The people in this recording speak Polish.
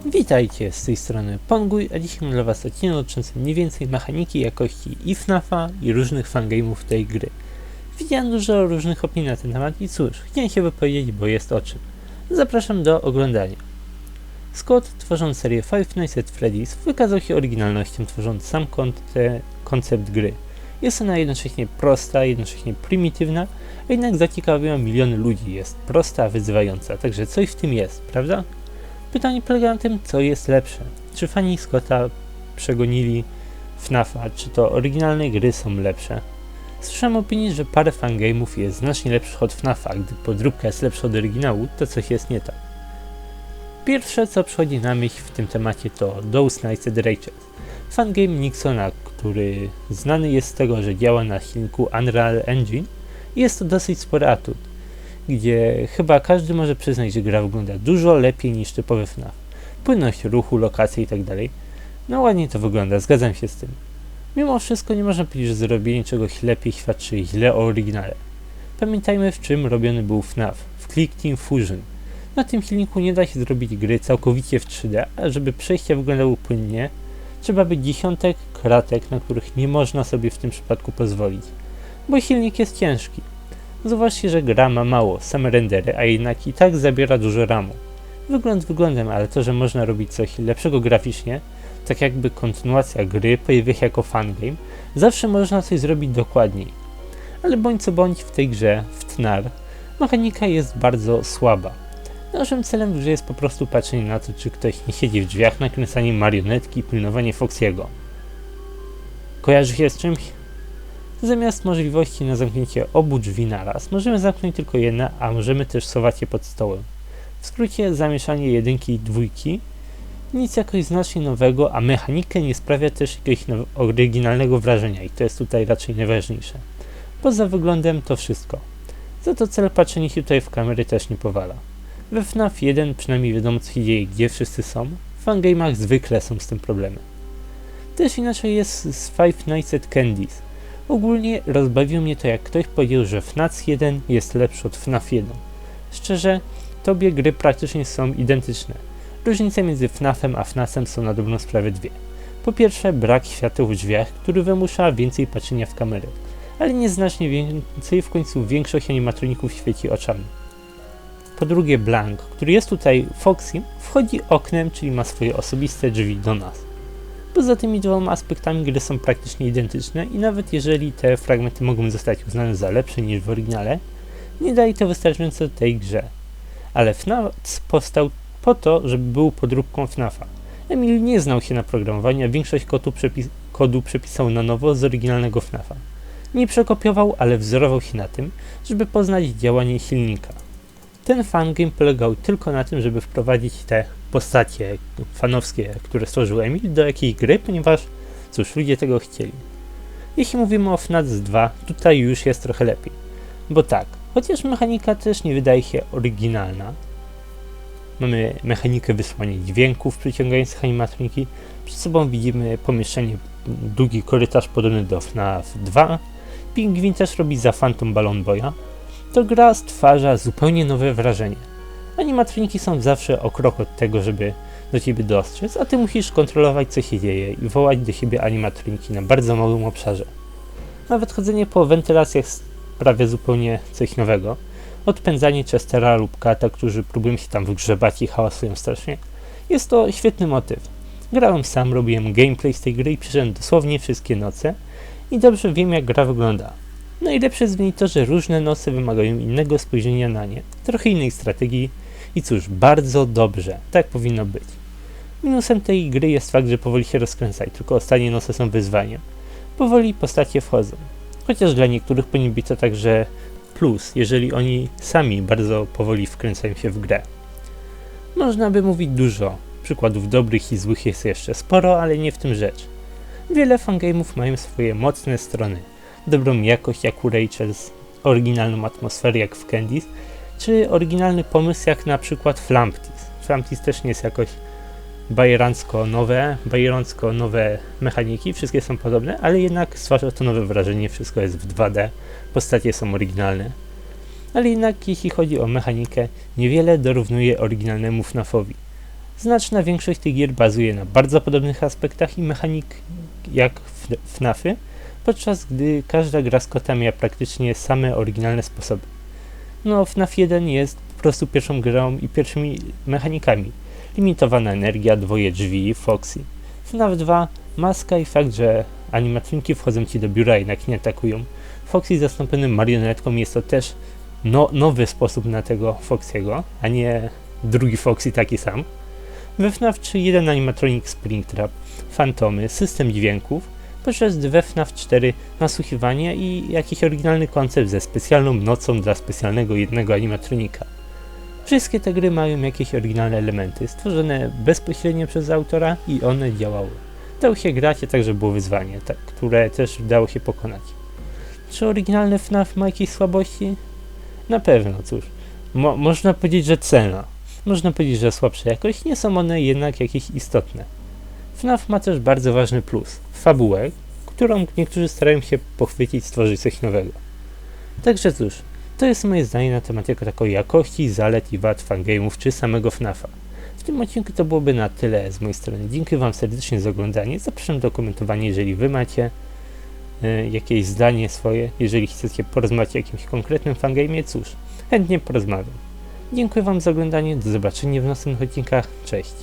Witajcie, z tej strony Ponguj, a dzisiaj mam dla was odcinek dotyczący mniej więcej mechaniki, jakości i FNAF-a i różnych fangame'ów tej gry. Widziałem dużo różnych opinii na ten temat i cóż, chciałem się wypowiedzieć, bo jest o czym. Zapraszam do oglądania. Scott, tworząc serię Five Nights at Freddy's, wykazał się oryginalnością, tworząc sam koncept gry. Jest ona jednocześnie prosta, jednocześnie prymitywna, a jednak zaciekawiła miliony ludzi. Jest prosta, wyzywająca, także coś w tym jest, prawda? Pytanie polega na tym, co jest lepsze. Czy fani Scotta przegonili FNAF-a, czy to oryginalne gry są lepsze? Słyszałem opinię, że parę fangame'ów jest znacznie lepszych od FNAF-a, gdy podróbka jest lepsza od oryginału, to coś jest nie tak. Pierwsze, co przychodzi na myśl w tym temacie, to Those Nights at Rachel's, fangame Nixona, który znany jest z tego, że działa na silniku Unreal Engine i jest to dosyć spory atut, gdzie chyba każdy może przyznać, że gra wygląda dużo lepiej niż typowy FNAF. Płynność ruchu, lokacje itd. No ładnie to wygląda, zgadzam się z tym. Mimo wszystko nie można powiedzieć, że zrobienie czegoś lepiej świadczy źle o oryginale. Pamiętajmy, w czym robiony był FNAF, w Click Team Fusion. Na tym silniku nie da się zrobić gry całkowicie w 3D, a żeby przejścia wyglądały płynnie, trzeba być dziesiątek kratek, na których nie można sobie w tym przypadku pozwolić, bo silnik jest ciężki. Zauważcie, że gra ma mało, same rendery, a jednak i tak zabiera dużo ramu. Wygląd wyglądem, ale to, że można robić coś lepszego graficznie, tak jakby kontynuacja gry pojawia się jako fangame, zawsze można coś zrobić dokładniej. Ale bądź co bądź w tej grze, w TNAR, mechanika jest bardzo słaba. Naszym celem w grze jest po prostu patrzenie na to, czy ktoś nie siedzi w drzwiach, nakręcanie marionetki i pilnowanie Foxy'ego. Kojarzy się z czymś? Zamiast możliwości na zamknięcie obu drzwi naraz, możemy zamknąć tylko jedne, a możemy też schować je pod stołem. W skrócie zamieszanie jedynki i dwójki, nic jakoś znacznie nowego, a mechanika nie sprawia też jakiegoś oryginalnego wrażenia i to jest tutaj raczej najważniejsze. Poza wyglądem to wszystko. Za to cel patrzenie się tutaj w kamery też nie powala. We FNAF 1 przynajmniej wiadomo, co się dzieje, gdzie wszyscy są. W fangame'ach zwykle są z tym problemy. Też inaczej jest z Five Nights at Candy's. Ogólnie rozbawiło mnie to, jak ktoś powiedział, że FNAF 1 jest lepszy od FNAF 1. Szczerze, to obie gry praktycznie są identyczne. Różnice między FNAF-em a FNAF-em są na dobrą sprawę dwie. Po pierwsze, brak świateł w drzwiach, który wymusza więcej patrzenia w kamerę, ale nieznacznie więcej, w końcu większość animatroników świeci oczami. Po drugie, Blank, który jest tutaj Foxym, wchodzi oknem, czyli ma swoje osobiste drzwi do nas. Poza tymi dwoma aspektami gry są praktycznie identyczne i nawet jeżeli te fragmenty mogą zostać uznane za lepsze niż w oryginale, nie daje to wystarczająco tej grze. Ale FNAF powstał po to, żeby był podróbką FNAF-a. Emil nie znał się na programowaniu, a większość kodu przepisał na nowo z oryginalnego FNAF-a. Nie przekopiował, ale wzorował się na tym, żeby poznać działanie silnika. Ten fangame polegał tylko na tym, żeby wprowadzić te postacie fanowskie, które stworzył Emil, do jakiejś gry, ponieważ, cóż, ludzie tego chcieli. Jeśli mówimy o FNAF 2, tutaj już jest trochę lepiej. Bo tak, chociaż mechanika też nie wydaje się oryginalna, mamy mechanikę wysłania dźwięków przyciągających animatroniki, przed sobą widzimy pomieszczenie, długi korytarz podobny do FNAF 2, Pingwin też robi za Phantom Balloon Boya, to gra stwarza zupełnie nowe wrażenie. Animatroniki są zawsze o krok od tego, żeby do ciebie dostrzec, a ty musisz kontrolować, co się dzieje i wołać do siebie animatroniki na bardzo małym obszarze. Nawet chodzenie po wentylacjach sprawia zupełnie coś nowego. Odpędzanie Chestera lub Kata, którzy próbują się tam wygrzebać i hałasują strasznie. Jest to świetny motyw. Grałem sam, robiłem gameplay z tej gry i przyszedłem dosłownie wszystkie noce i dobrze wiem, jak gra wygląda. Najlepsze jest w niej to, że różne noce wymagają innego spojrzenia na nie, trochę innej strategii i cóż, bardzo dobrze, tak powinno być. Minusem tej gry jest fakt, że powoli się rozkręca i tylko ostatnie noce są wyzwaniem. Powoli postacie wchodzą, chociaż dla niektórych powinien być to także plus, jeżeli oni sami bardzo powoli wkręcają się w grę. Można by mówić dużo, przykładów dobrych i złych jest jeszcze sporo, ale nie w tym rzecz. Wiele fangame'ów mają swoje mocne strony. Dobrą jakość jak u Rachel's, oryginalną atmosferę jak w Candy's, czy oryginalny pomysł jak na przykład Flamptis. Flamptis też nie jest jakoś bajerancko nowe mechaniki, wszystkie są podobne, ale jednak stwarza to nowe wrażenie, wszystko jest w 2D, postacie są oryginalne. ale jednak jeśli chodzi o mechanikę, niewiele dorównuje oryginalnemu FNAF-owi. Znaczna większość tych gier bazuje na bardzo podobnych aspektach i mechanik jak FNAF-y, podczas gdy każda gra z kota miała praktycznie same oryginalne sposoby. No, FNAF 1 jest po prostu pierwszą grą i pierwszymi mechanikami. Limitowana energia, dwoje drzwi, Foxy. FNAF 2, maska i fakt, że animatroniki wchodzą ci do biura, jednak nie atakują. Foxy zastąpiony marionetką jest to też nowy sposób na tego Foxy'ego, a nie drugi Foxy taki sam. We FNAF 3 jeden animatronik Springtrap, fantomy, system dźwięków, podczas gdy we FNAF 4 nasłuchiwanie i jakiś oryginalny koncept ze specjalną nocą dla specjalnego jednego animatronika. Wszystkie te gry mają jakieś oryginalne elementy, stworzone bezpośrednio przez autora i one działały. Dało się grać, a także było wyzwanie, które też dało się pokonać. Czy oryginalny FNAF ma jakieś słabości? Na pewno, cóż. Można powiedzieć, że cena. Można powiedzieć, że słabsza jakość, nie są one jednak jakieś istotne. FNAF ma też bardzo ważny plus. Fabułę, którą niektórzy starają się pochwycić, stworzyć coś nowego. Także cóż, to jest moje zdanie na temat jako takiej jakości, zalet i wad fangame'ów czy samego FNAF-a. W tym odcinku to byłoby na tyle z mojej strony. Dziękuję wam serdecznie za oglądanie. Zapraszam do komentowania, jeżeli wy macie jakieś zdanie swoje. Jeżeli chcecie porozmawiać o jakimś konkretnym fangame'ie, cóż, chętnie porozmawiam. Dziękuję wam za oglądanie. Do zobaczenia w następnych odcinkach. Cześć.